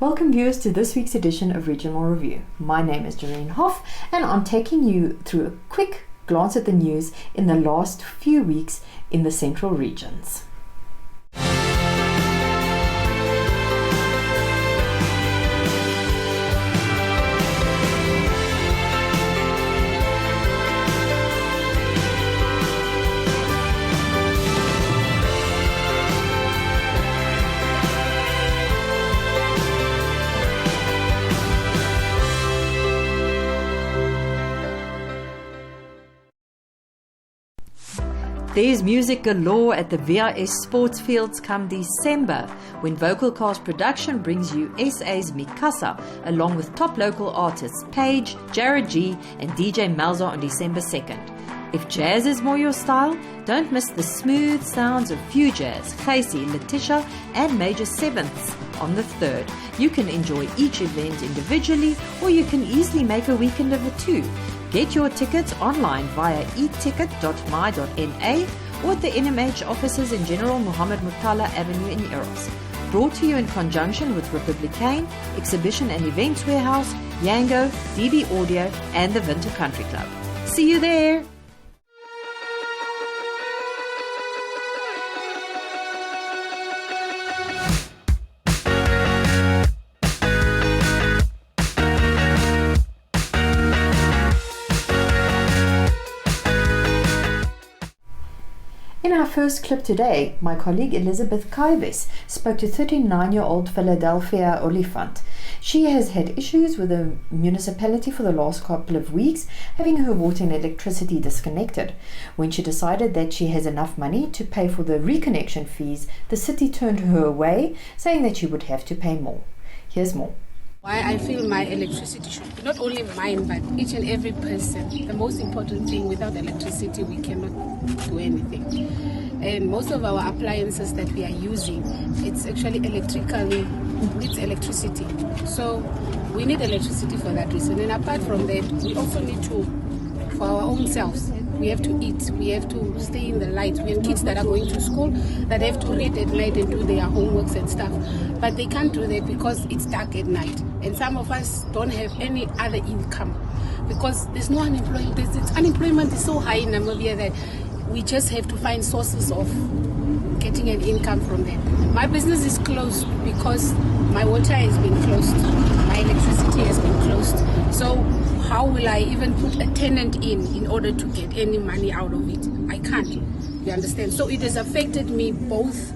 Welcome viewers to this week's edition of Regional Review. My name is Jareen Hoff and I'm taking you through a quick glance at the news in the last few weeks in the central regions. There's music galore at the VIS Sports Fields come December, when Vocal Cast Production brings you SA's Mikasa, along with top local artists Paige, Jared G and DJ Malza on December 2nd. If jazz is more your style, don't miss the smooth sounds of Fujazz, Casey, Letitia and Major Sevenths on the 3rd. You can enjoy each event individually, or you can easily make a weekend of the two. Get your tickets online via eticket.my.na or at the NMH offices in General Muhammad Murtala Avenue in Eros. Brought to you in conjunction with Republicane, Exhibition and Events Warehouse, Yango, DB Audio and the Winter Country Club. See you there! In our first clip today, my colleague Elizabeth Kaivis spoke to 39-year-old Philadelphia Olifant. She has had issues with the municipality for the last couple of weeks, having her water and electricity disconnected. When she decided that she has enough money to pay for the reconnection fees, the city turned her away, saying that she would have to pay more. Here's more. Why I feel my electricity should be not only mine but each and every person. The most important thing, without electricity we cannot do anything. And most of our appliances that we are using, it's actually it's electricity. So we need electricity for that reason. And apart from that, we also need to, for our own selves, we have to eat, we have to stay in the light. We have kids that are going to school that have to read at night and do their homeworks and stuff. But they can't do that because it's dark at night. And some of us don't have any other income because there's no unemployment. Unemployment is so high in Namibia that we just have to find sources of getting an income from that. My business is closed because my water has been closed, my electricity has been closed. So how will I even put a tenant in order to get any money out of it? I can't, you understand? So it has affected me both,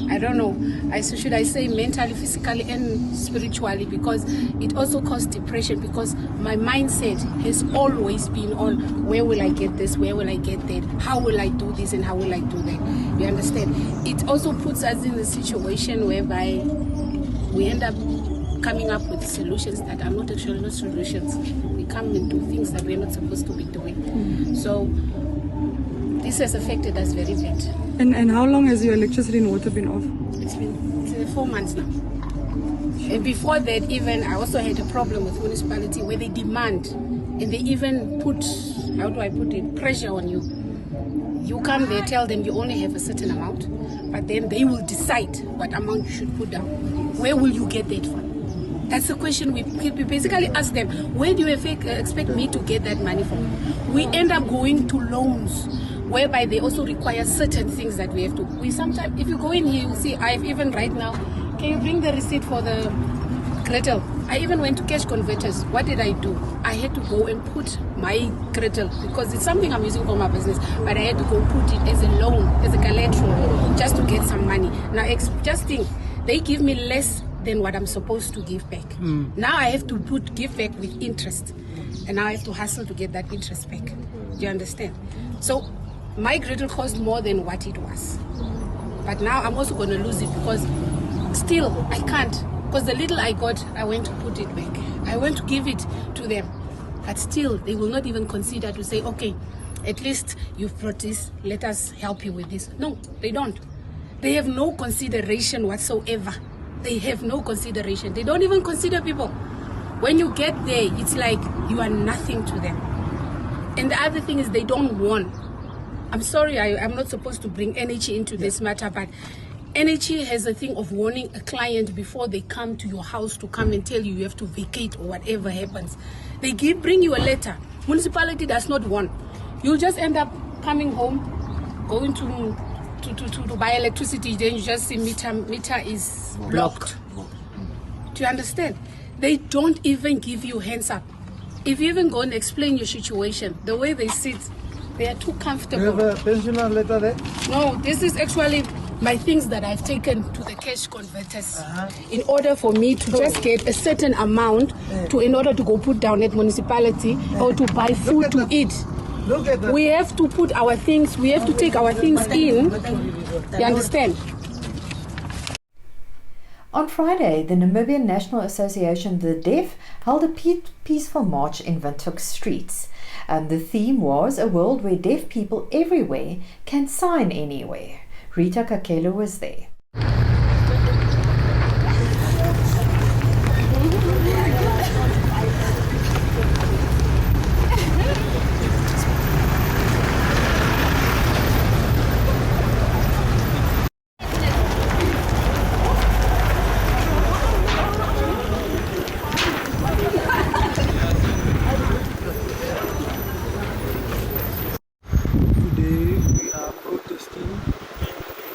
I don't know, should I say mentally, physically and spiritually, because it also caused depression because my mindset has always been on where will I get this, where will I get that, how will I do this and how will I do that, you understand? It also puts us in a situation whereby we end up coming up with solutions that are not actually not solutions. We come and do things that we're not supposed to be doing. So this has affected us very bad. And how long has your electricity and water been off? It's been 4 months now. And before that, even I also had a problem with municipality where they demand and they even put, how do I put it, pressure on you. You come there, tell them you only have a certain amount, but then they will decide what amount you should put down. Where will you get that from? That's the question we basically ask them. Where do you expect me to get that money from? We end up going to loans, whereby they also require certain things that we have to. We sometimes, if you go in here, you see, I've even right now, can you bring the receipt for the Gretel? I even went to cash converters. What did I do? I had to go and put my Gretel, because it's something I'm using for my business, but I had to go put it as a loan, as a collateral, just to get some money. Now, just think, they give me less than what I'm supposed to give back. Now I have to give back with interest, and now I have to hustle to get that interest back. Do you understand? So my Gretel cost more than what it was, but now I'm also going to lose it because still I can't, because the little I got, I went to put it back. I went to give it to them, but still they will not even consider to say, okay, at least you've brought this, let us help you with this. No, they don't. They have no consideration whatsoever. They have no consideration. They don't even consider people. When you get there, it's like you are nothing to them. And the other thing is they don't want. I'm sorry, I'm not supposed to bring energy into this matter, but NHE has a thing of warning a client before they come to your house to come and tell you you have to vacate or whatever happens. They bring you a letter. Municipality does not warn. You'll just end up coming home, going to buy electricity, then you just see meter is blocked. Do you understand? They don't even give you hands up. If you even go and explain your situation, the way they sit, they are too comfortable. You have a pensioner letter there? No, this is actually my things that I've taken to the cash converters in order for me to just get a certain amount in order to go put down at municipality or to buy food to eat. Look at that. We have to put our things, we have to take our things in. You understand? On Friday, the Namibian National Association of the Deaf held a peaceful march in Windhoek streets. The theme was a world where deaf people everywhere can sign anywhere. Rita Kakelo was there.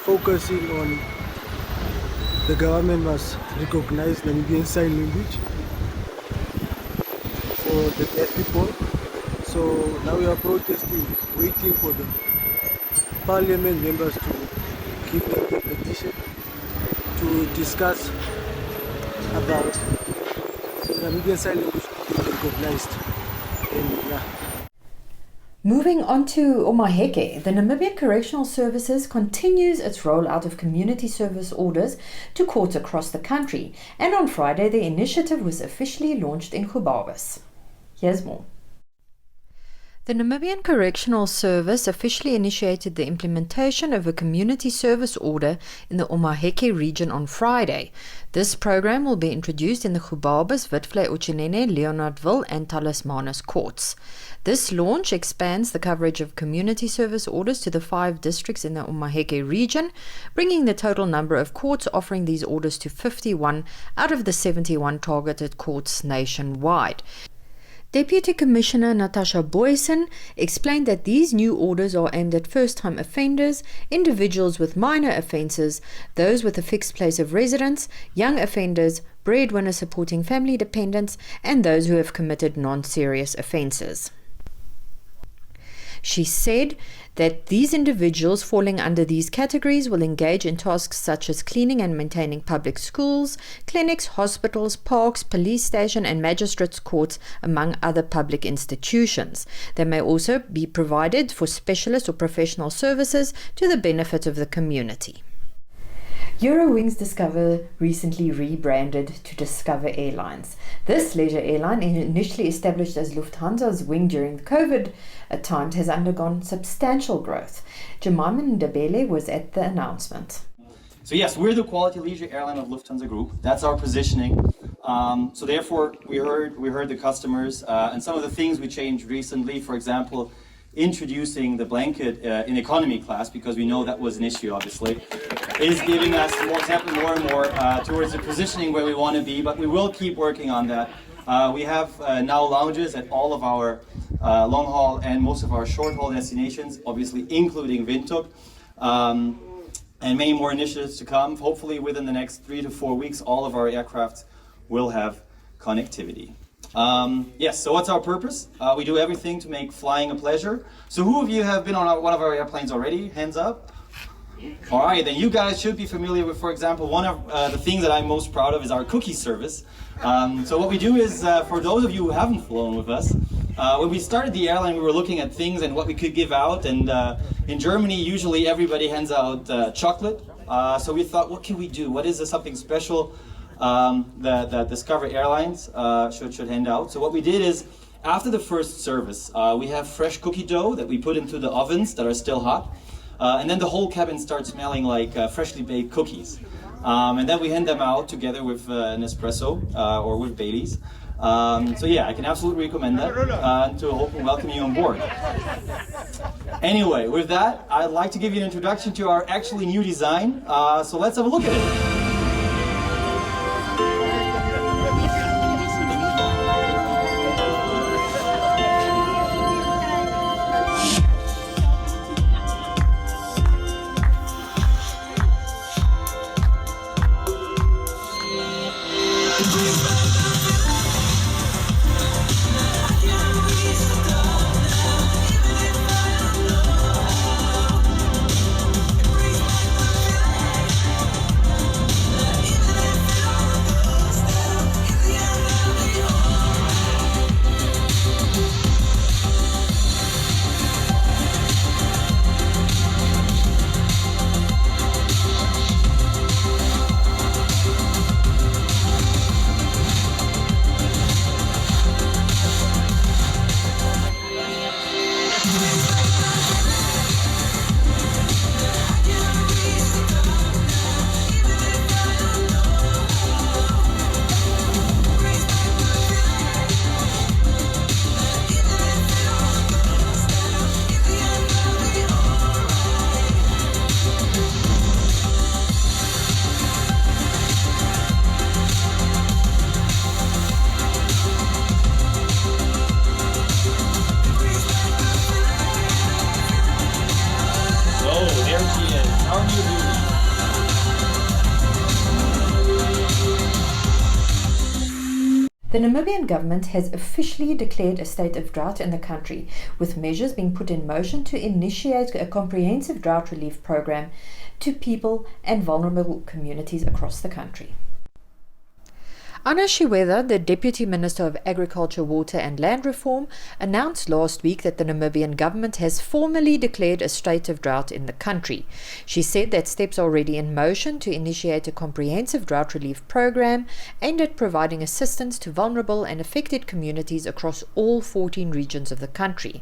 Focusing on the government must recognize Namibian Sign Language for the deaf people. So now we are protesting, waiting for the parliament members to give them the petition to discuss about the Namibian Sign Language being recognized. And Moving on to Omaheke, the Namibian Correctional Services continues its rollout of community service orders to courts across the country, and on Friday the initiative was officially launched in Gubabis. Here's more. The Namibian Correctional Service officially initiated the implementation of a community service order in the Omaheke region on Friday. This program will be introduced in the Gubabis, Witvlei, Uchinene, Leonardville and Talismanus courts. This launch expands the coverage of community service orders to the 5 districts in the Omaheke region, bringing the total number of courts offering these orders to 51 out of the 71 targeted courts nationwide. Deputy Commissioner Natasha Boyson explained that these new orders are aimed at first-time offenders, individuals with minor offences, those with a fixed place of residence, young offenders, breadwinners supporting family dependents, and those who have committed non-serious offences. She said that these individuals falling under these categories will engage in tasks such as cleaning and maintaining public schools, clinics, hospitals, parks, police station and magistrates' courts, among other public institutions. They may also be provided for specialist or professional services to the benefit of the community. Eurowings Discover recently rebranded to Discover Airlines. This leisure airline, initially established as Lufthansa's wing during the COVID times, has undergone substantial growth. Jemima Ndebele was at the announcement. So yes, we're the quality leisure airline of Lufthansa Group. That's our positioning. So therefore, we heard the customers, and some of the things we changed recently. For example, introducing the blanket in economy class, because we know that was an issue, obviously, is giving us more and more towards the positioning where we want to be, but we will keep working on that. We have now lounges at all of our long haul and most of our short haul destinations, obviously including Windhoek, and many more initiatives to come. Hopefully within the next 3 to 4 weeks, all of our aircraft will have connectivity. Yes, so what's our purpose? We do everything to make flying a pleasure. So who of you have been on one of our airplanes already? Hands up. All right, then you guys should be familiar with, for example, one of the things that I'm most proud of is our cookie service. So what we do is, for those of you who haven't flown with us, when we started the airline, we were looking at things and what we could give out. And in Germany, usually everybody hands out chocolate. So we thought, what can we do? What is something special that Discover Airlines should hand out? So what we did is, after the first service, we have fresh cookie dough that we put into the ovens that are still hot. And then the whole cabin starts smelling like freshly baked cookies. And then we hand them out together with an espresso or with Baileys. So yeah, I can absolutely recommend that to hope and welcome you on board. Anyway, with that, I'd like to give you an introduction to our actually new design. So let's have a look at it. The Namibian government has officially declared a state of drought in the country, with measures being put in motion to initiate a comprehensive drought relief program to people and vulnerable communities across the country. Anna Shiweda, the Deputy Minister of Agriculture, Water and Land Reform, announced last week that the Namibian government has formally declared a state of drought in the country. She said that steps are already in motion to initiate a comprehensive drought relief program aimed at providing assistance to vulnerable and affected communities across all 14 regions of the country.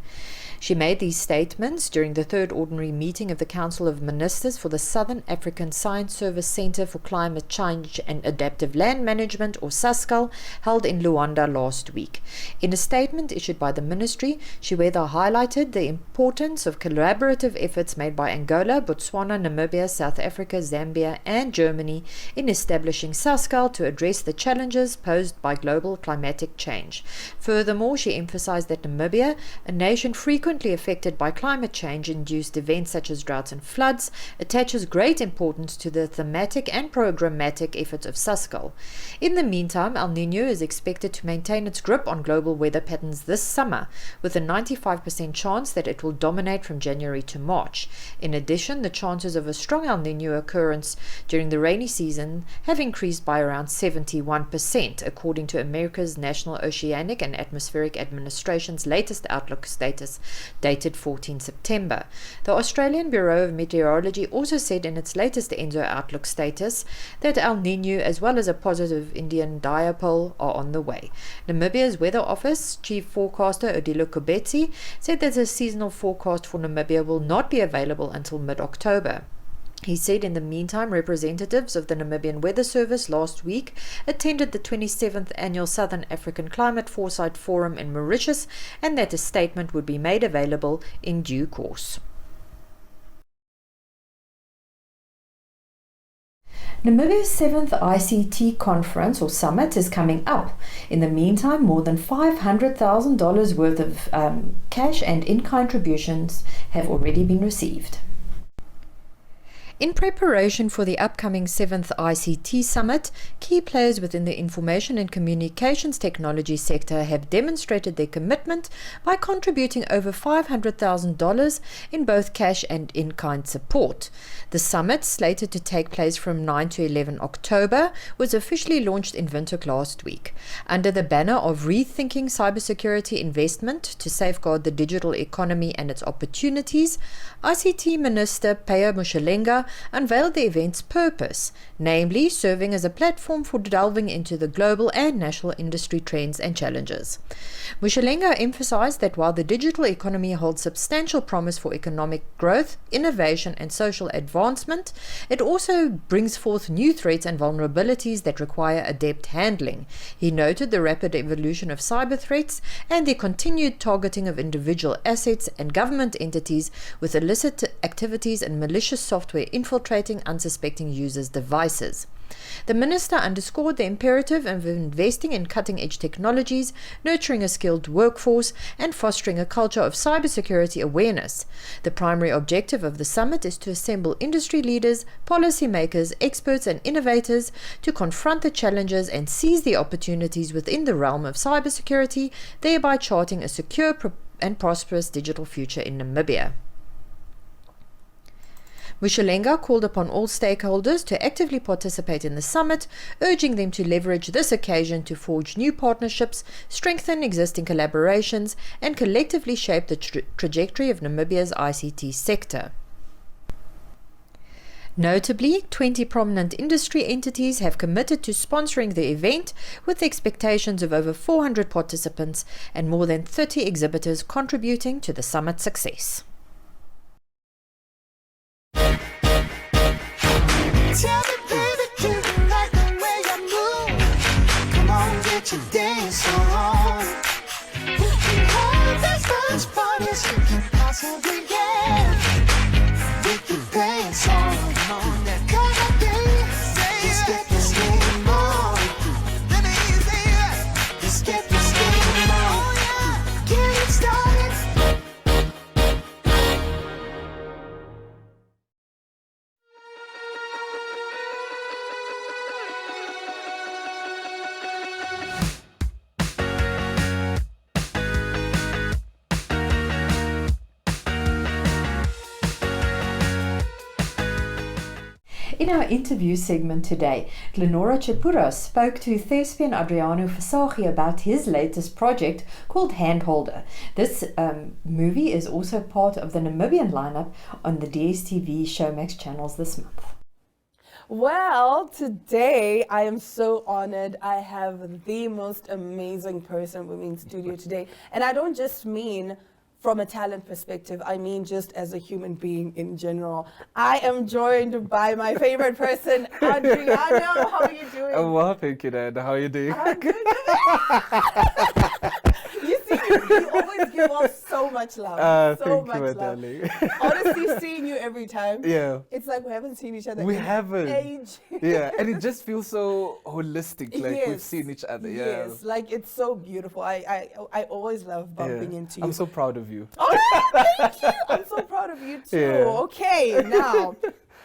She made these statements during the third ordinary meeting of the Council of Ministers for the Southern African Science Service Centre for Climate Change and Adaptive Land Management, or SASCAL, held in Luanda last week. In a statement issued by the ministry, Shiweda highlighted the importance of collaborative efforts made by Angola, Botswana, Namibia, South Africa, Zambia and Germany in establishing SASCAL to address the challenges posed by global climatic change. Furthermore, she emphasized that Namibia, a nation frequently affected by climate change-induced events such as droughts and floods, attaches great importance to the thematic and programmatic efforts of SASCAL. In the meantime, El Niño is expected to maintain its grip on global weather patterns this summer, with a 95% chance that it will dominate from January to March. In addition, the chances of a strong El Niño occurrence during the rainy season have increased by around 71%, according to America's National Oceanic and Atmospheric Administration's latest outlook status, dated 14 September. The Australian Bureau of Meteorology also said in its latest ENSO outlook status that El Niño as well as a positive Indian dipole are on the way. Namibia's Weather Office Chief Forecaster Odilo Kobetsi said that the seasonal forecast for Namibia will not be available until mid-October. He said in the meantime, representatives of the Namibian Weather Service last week attended the 27th Annual Southern African Climate Foresight Forum in Mauritius, and that a statement would be made available in due course. Namibia's 7th ICT conference or summit is coming up. In the meantime, more than $500,000 worth of cash and in-kind contributions have already been received. In preparation for the upcoming 7th ICT Summit, key players within the information and communications technology sector have demonstrated their commitment by contributing over $500,000 in both cash and in-kind support. The summit, slated to take place from 9 to 11 October, was officially launched in Windhoek last week. Under the banner of Rethinking Cybersecurity Investment to Safeguard the Digital Economy and its Opportunities, ICT Minister Peya Moshelenga unveiled the event's purpose, namely serving as a platform for delving into the global and national industry trends and challenges. Moshelenga emphasized that while the digital economy holds substantial promise for economic growth, innovation and social advancement, it also brings forth new threats and vulnerabilities that require adept handling. He noted the rapid evolution of cyber threats and the continued targeting of individual assets and government entities with illicit activities and malicious software infiltrating unsuspecting users' devices. The minister underscored the imperative of investing in cutting-edge technologies, nurturing a skilled workforce, and fostering a culture of cybersecurity awareness. The primary objective of the summit is to assemble industry leaders, policymakers, experts, and innovators to confront the challenges and seize the opportunities within the realm of cybersecurity, thereby charting a secure and prosperous digital future in Namibia. Moshelenga called upon all stakeholders to actively participate in the summit, urging them to leverage this occasion to forge new partnerships, strengthen existing collaborations, and collectively shape the trajectory of Namibia's ICT sector. Notably, 20 prominent industry entities have committed to sponsoring the event, with expectations of over 400 participants and more than 30 exhibitors contributing to the summit's success. Tell me, baby, do you like the way I move? Come on, get your dance on. We can have as much fun as you can possibly get. With the pants on, come on, baby, let's get this game on. Let me see it. Let's get this game on. Get it started. In our interview segment today, Glenora Chipura spoke to thespian Adriano Fasagi about his latest project called Handholder. This movie is also part of the Namibian lineup on the DSTV Showmax channels this month. Well, today I am so honored. I have the most amazing person with me in studio today. And I don't just mean from a talent perspective, I mean just as a human being in general. I am joined by my favorite person, Adriano. How are you doing? Oh, well, thank you, Dad. How are you doing? I'm good. You see, you always give off so much love. So thank much you, love. darling. Honestly, seeing you every time, Yeah. it's like we haven't seen each other We in haven't. age. Yeah, and it just feels so holistic, like we've Yes. seen each other. Yeah. Yes, like it's so beautiful. I always love bumping Yeah. into you. I'm so proud of you. Oh, thank you. I'm so proud of you too. Yeah. Okay, now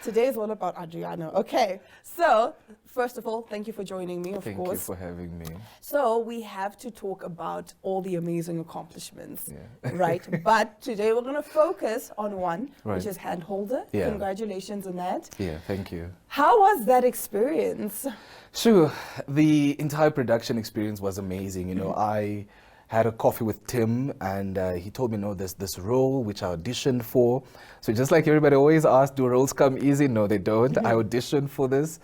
today is all about Adriano. Okay, so first of all, thank you for joining me, of Thank course. you for having me. So we have to talk about all the amazing accomplishments, Yeah. right? But today we're going to focus on one, Right. which is Handholder. Yeah. Congratulations on that. Yeah, thank you. How was that experience? Sure, the entire production experience was amazing. You know, I had a coffee with Tim, and he told me, no, there's this role which I auditioned for. So just like everybody always asks, do roles come easy? No, they don't. I auditioned for this.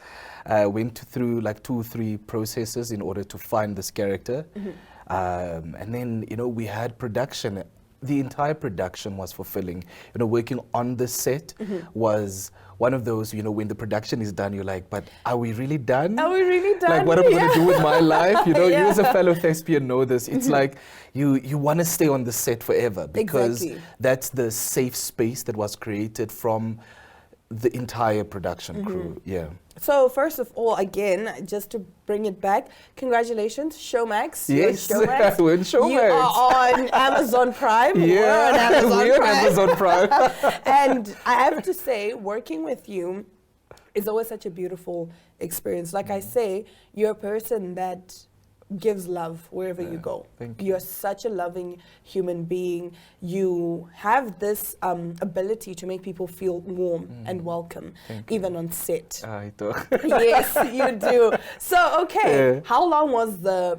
Went through like 2 or 3 processes in order to find this character. And then, you know, we had production. The entire production was fulfilling. You know, working on the set was one of those, you know, when the production is done, you're like, but are we really done? Are we really done? Like, what am I going to do with my life? You know, Yeah. you as a fellow thespian know this. It's like you want to stay on the set forever because Exactly. that's the safe space that was created from the entire production crew. Yeah. So first of all, again, just to bring it back, congratulations, Showmax. You're Yes, in Showmax. we're in You Showmax. are on Amazon Prime. We're on Amazon we're Prime. on Amazon Prime. And I have to say, working with you is always such a beautiful experience. Like I say, you're a person that gives love wherever you go. thank you. You're such a loving human being. You have this ability to make people feel warm and welcome, even on set. I thought. Yes, you do. So, okay, Yeah. how long was the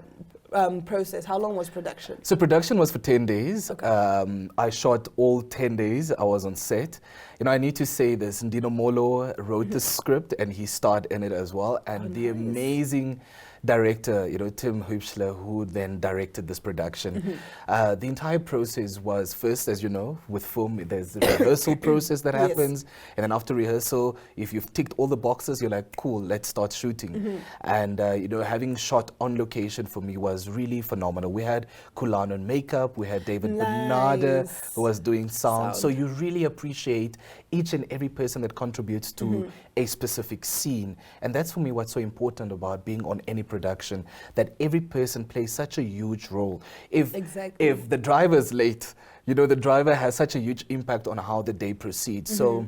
process? How long was production? So production was for 10 days. Okay. I shot all 10 days. I was on set. You know, I need to say this, Ndino Molo wrote the script and he starred in it as well. And the amazing director, you know, Tim Hübschler, who then directed this production. The entire process was first, as you know, with film, there's a rehearsal process that happens. And then after rehearsal, if you've ticked all the boxes, you're like, cool, let's start shooting. And, you know, having shot on location for me was really phenomenal. We had Kulan on makeup, we had David Bernarda, who was doing sound. So you really appreciate each and every person that contributes to a specific scene. And that's for me what's so important about being on any production, that every person plays such a huge role. If the driver's late, you know, the driver has such a huge impact on how the day proceeds. So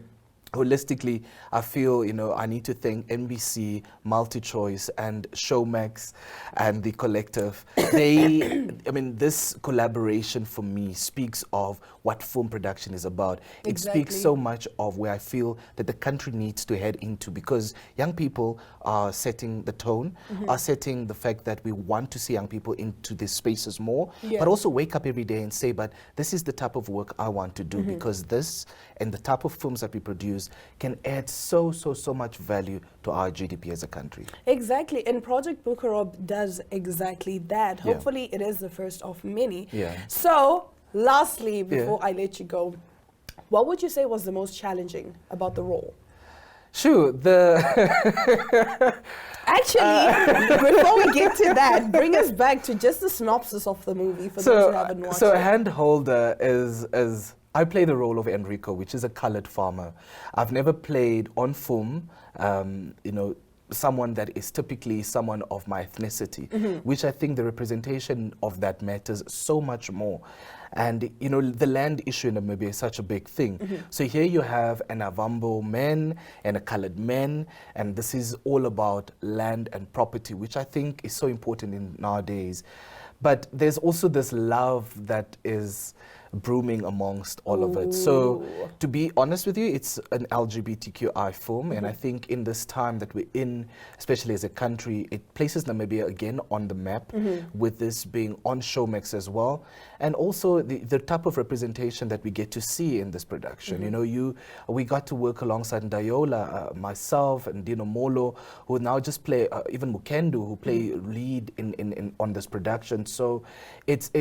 holistically, I feel, you know, I need to thank NBC, MultiChoice, and Showmax, and the collective. They, I mean, this collaboration for me speaks of what film production is about. It speaks so much of where I feel that the country needs to head into, because young people are setting the tone, are setting the fact that we want to see young people into these spaces more, but also wake up every day and say, but this is the type of work I want to do, because this and the type of films that we produce can add so much value to our GDP as a country. Exactly, and Project Bukarob does exactly that. Hopefully it is the first of many. So, lastly, before I let you go, what would you say was the most challenging about the role? Sure, Actually, before we get to that, bring us back to just the synopsis of the movie for those who haven't watched So it. Handholder is I play the role of Enrico, which is a colored farmer. I've never played on film, you know, someone that is typically someone of my ethnicity, which I think the representation of that matters so much more. And, you know, the land issue in Namibia is such a big thing. So here you have an Avambo man and a colored man, and this is all about land and property, which I think is so important in nowadays. But there's also this love that is brooming amongst all of it. So to be honest with you, it's an LGBTQI film, and I think in this time that we're in, especially as a country, it places Namibia again on the map, with this being on Showmax as well, and also the type of representation that we get to see in this production. You know, we got to work alongside Ndayola, myself, and Dino Molo, who now just play, even Mukendu, who play lead on this production. So it's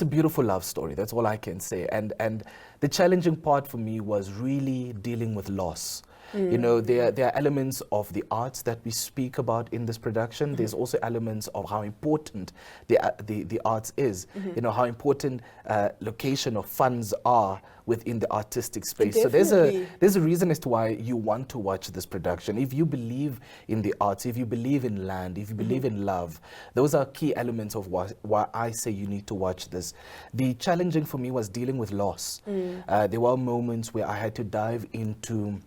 a beautiful love story. That's all I can say. And the challenging part for me was really dealing with loss. You know, there are elements of the arts that we speak about in this production. There's also elements of how important the arts is. You know, how important location of funds are within the artistic space. So there's a reason as to why you want to watch this production. If you believe in the arts, if you believe in land, if you believe in love, those are key elements of why I say you need to watch this. The challenging for me was dealing with loss. There were moments where I had to dive into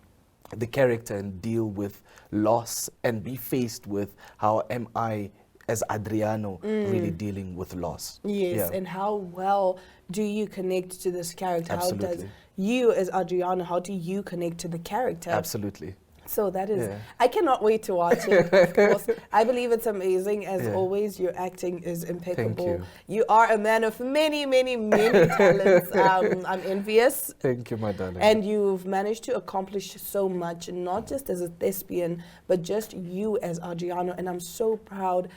the character and deal with loss and be faced with how am I as Adriano really dealing with loss. Yes, and how well do you connect to this character? Absolutely. How does you as Adriano, how do you connect to the character? Absolutely. So that is, I cannot wait to watch it, of course. I believe it's amazing. As always, your acting is impeccable. Thank you. You are a man of many talents. I'm envious. Thank you, my darling. And you've managed to accomplish so much, not just as a thespian, but just you as Adriano. And I'm so proud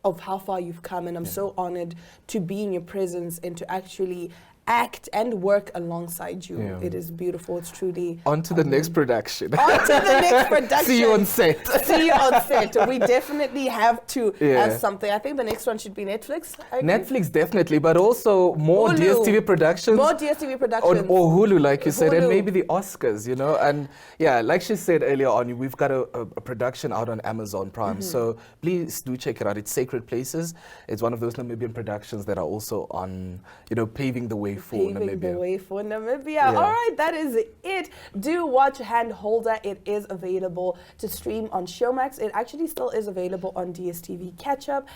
of how far you've come, and I'm so honored to be in your presence and to actually act and work alongside you. It is beautiful. It's truly on to the next production. On to the next production. See you on set. See you on set. We definitely have to have something. I think the next one should be Netflix. Netflix, definitely, but also more Hulu. DSTV productions. More DSTV productions. Or Hulu, like you said, and Hulu. maybe the Oscars, you know. And yeah, like she said earlier on, we've got a production out on Amazon Prime. So please do check it out. It's Sacred Places. It's one of those Namibian productions that are also on, you know, paving the way for Namibia. The way for Namibia. All right, that is it. Do watch Handholder. It is available to stream on Showmax. It actually still is available on DSTV Catch Up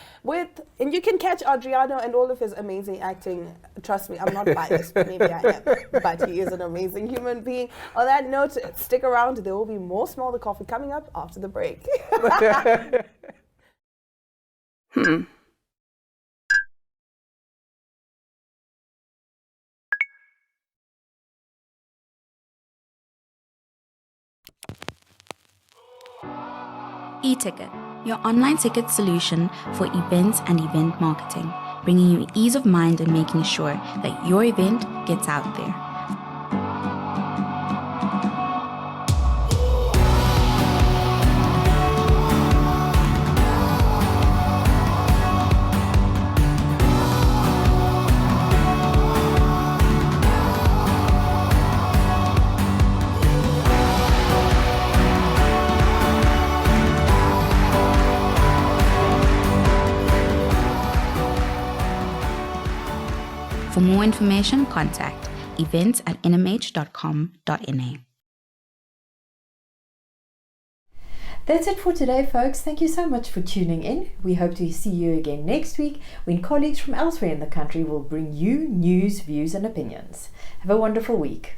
and you can catch Adriano and all of his amazing acting. Trust me, I'm not biased. Maybe I am, but he is an amazing human being. On that note, stick around. There will be more Smell the Coffee coming up after the break. eTicket, your online ticket solution for events and event marketing, bringing you ease of mind and making sure that your event gets out there. For more information, contact events@nhh.com.na. That's it for today, folks. Thank you so much for tuning in. We hope to see you again next week when colleagues from elsewhere in the country will bring you news, views, and opinions. Have a wonderful week.